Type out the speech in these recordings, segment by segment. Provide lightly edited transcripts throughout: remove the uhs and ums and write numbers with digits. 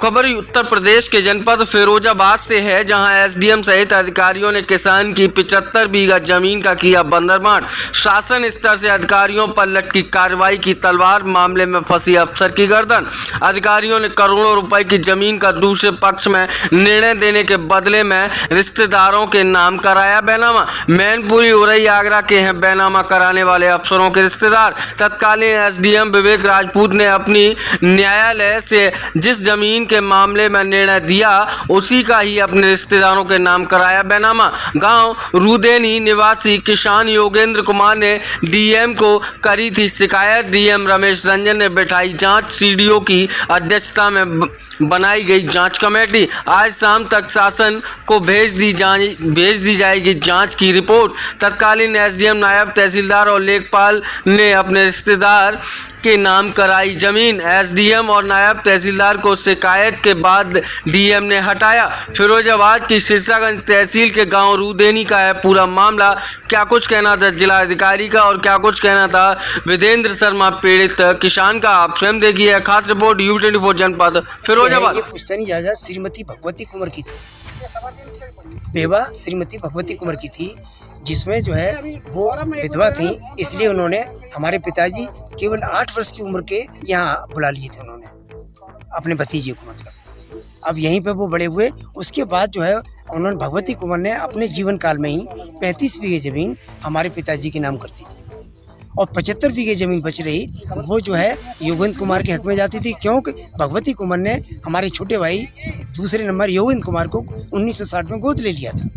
खबर उत्तर प्रदेश के जनपद फिरोजाबाद से है, जहां एसडीएम सहित अधिकारियों ने किसान की 75 बीघा जमीन का किया बंदरबांट। शासन स्तर से अधिकारियों पर लटकी कार्रवाई की तलवार, मामले में फंसी अफसर की गर्दन। अधिकारियों ने करोड़ों रुपए की जमीन का दूसरे पक्ष में निर्णय देने के बदले में रिश्तेदारों के नाम कराया बैनामा। मैनपुरी उरई आगरा के हैं बैनामा कराने वाले अफसरों के रिश्तेदार। तत्कालीन एसडीएम विवेक राजपूत ने अपनी न्यायालय से जिस जमीन के मामले में निर्णय दिया, उसी का ही अपने रिश्तेदारों के नाम कराया बैनामा। गांव रूदेनी निवासी किसान योगेंद्र कुमार ने डीएम को करी थी शिकायत। डीएम रमेश रंजन ने बैठाई जांच। सीडीओ की अध्यक्षता में बनाई गई जांच कमेटी। आज शाम तक शासन को भेज दी जाएगी जांच की रिपोर्ट। तत्कालीन एसडीएम, नायब तहसीलदार और लेखपाल ने अपने रिश्तेदार के नाम कराई जमीन। एसडीएम और नायब तहसीलदार को शिकायत के बाद डीएम ने हटाया। फिरोजाबाद की सिरसागंज तहसील के गांव रूदेनी का है पूरा मामला। क्या कुछ कहना था जिला अधिकारी का और क्या कुछ कहना था विदेंद्र शर्मा पीड़ित किसान का, आप स्वयं देखिए। खास रिपोर्ट U24 जनपद फिरोजाबाद। ये पुश्तैनी जायदाद श्रीमती भगवती कुंवर की थी, बेवा श्रीमती भगवती कुंवर की थी, जिसमें जो है वो विधवा थी। इसलिए उन्होंने हमारे पिताजी केवल 8 वर्ष की उम्र के यहाँ बुला लिए थे उन्होंने अपने भतीजे को, मतलब अब यहीं पे वो बड़े हुए। उसके बाद जो है उन्होंने भगवती कुंवर ने अपने जीवन काल में ही 35 बीघे जमीन हमारे पिताजी के नाम कर दी और 75 बीघे जमीन बच रही वो जो है योगेंद्र कुमार के हक में जाती थी, क्योंकि भगवती कुंवर ने हमारे छोटे भाई दूसरे नंबर योगेंद्र कुमार को 1960 में गोद ले लिया था।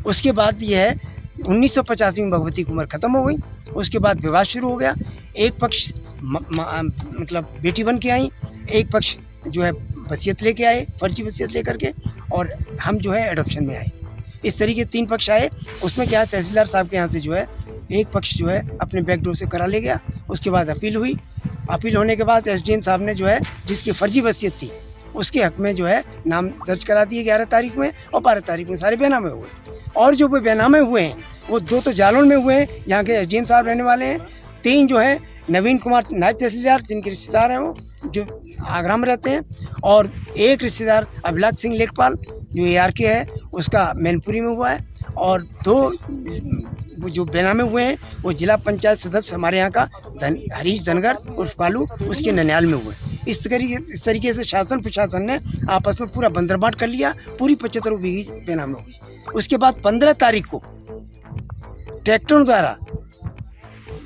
उसके बाद ये है 1985 में भगवती कुंवर खत्म हो गई। उसके बाद विवाह शुरू हो गया। एक पक्ष मतलब बेटी बन के आई, एक पक्ष जो है वसीयत लेके आए, फर्जी वसीयत लेकर के, और हम जो है एडॉप्शन में आए। इस तरीके 3 पक्ष आए। उसमें क्या है, तहसीलदार साहब के यहाँ से जो है एक पक्ष जो है अपने बैकडोर से करा ले गया। उसके बाद अपील हुई। अपील होने के बाद एसडीएम साहब ने जो है जिसकी फर्जी वसीयत थी उसके हक में जो है नाम दर्ज करा दिए 11 तारीख में, और 12 तारीख में सारे बेनामे हुए। और जो वो बेनामे हुए हैं वो 2 तो जालौन में हुए हैं, यहाँ के एसडीएम साहब रहने वाले हैं। 3 जो है नवीन कुमार नायब तहसीलदार, जिनके रिश्तेदार हैं वो जो आगरा में रहते हैं, और एक रिश्तेदार अभिलाष सिंह लेखपाल जो ARK है, उसका मैनपुरी में हुआ है। और 2 जो बेनामे हुए हैं वो जिला पंचायत सदस्य हमारे यहाँ का हरीश धनगर उर्फ कालू, उसके ननियाल में हुए। इस तरीके से शासन प्रशासन ने आपस में पूरा बंदरबांट कर लिया। पूरी 75 बीघी बेनामे हो गई। उसके बाद 15 तारीख को ट्रैक्टरों द्वारा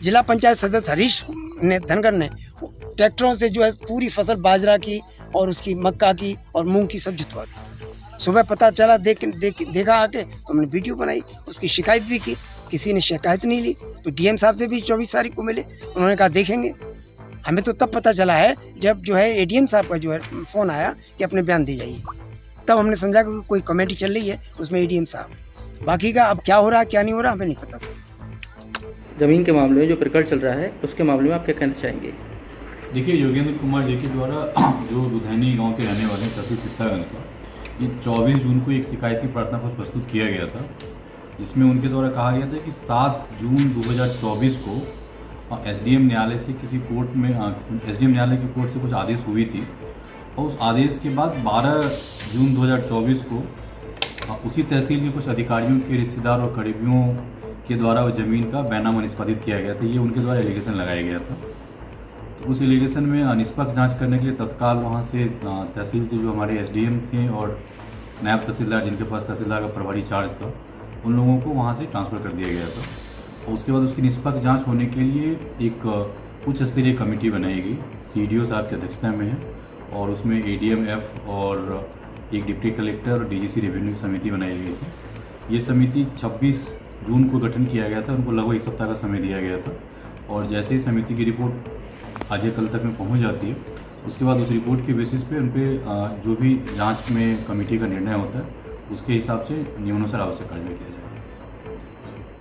जिला पंचायत सदस्य हरीश धनगर ने ट्रैक्टरों से जो है पूरी फसल बाजरा की और उसकी मक्का की और मूंग की सब जुतवा दी। सुबह पता चला, देखा आके, तो हमने वीडियो बनाई, उसकी शिकायत भी की। किसी ने शिकायत नहीं ली। तो डीएम साहब से भी 24 तारीख को मिले, उन्होंने कहा देखेंगे। हमें तो तब पता चला है जब जो है एडीएम साहब का जो है फ़ोन आया कि अपने बयान दे जाइए। तब हमने समझा कि कोई कमेटी चल रही है उसमें एडीएम साहब। बाकी का अब क्या हो रहा है क्या नहीं हो रहा हमें नहीं पता। ज़मीन के मामले में जो प्रकरण चल रहा है उसके मामले में आप क्या कहना चाहेंगे? देखिए, योगेंद्र कुमार जी के द्वारा जो रुधैनी गांव के रहने वाले तहसील सिरसागंज का, ये 24 जून को एक शिकायती प्रार्थना पत्र प्रस्तुत किया गया था, जिसमें उनके द्वारा कहा गया था कि 7 जून 2024 को एसडीएम न्यायालय से किसी कोर्ट में एसडीएम न्यायालय की कोर्ट से कुछ आदेश हुई थी, और उस आदेश के बाद 12 जून 2024 को उसी तहसील के कुछ अधिकारियों के रिश्तेदार और करीबियों के द्वारा वो ज़मीन का बैनामा निष्पादित किया गया था। ये उनके द्वारा एलिगेशन लगाया गया था। तो उस एलिगेशन में निष्पक्ष जांच करने के लिए तत्काल वहाँ से तहसील से जो हमारे एसडीएम थे और नायब तहसीलदार, जिनके पास तहसीलदार का प्रभारी चार्ज था, उन लोगों को वहाँ से ट्रांसफ़र कर दिया गया था। और उसके बाद उसकी निष्पक्ष जांच होने के लिए एक उच्च स्तरीय कमेटी बनाई गई, सीडीओ साहब की अध्यक्षता में है, और उसमें ADM-F और एक डिप्टी कलेक्टर और डीजीसी रेवेन्यू की समिति बनाई गई थी। ये समिति 26 जून को गठन किया गया था। उनको लगभग 1 सप्ताह का समय दिया गया था, और जैसे ही समिति की रिपोर्ट आज या कल तक में पहुँच जाती है, उसके बाद उस रिपोर्ट के बेसिस पे उन पर जो भी जाँच में कमेटी का निर्णय होता है उसके हिसाब से नियमानुसार आवश्यक कार्रवाई किया जाएगा।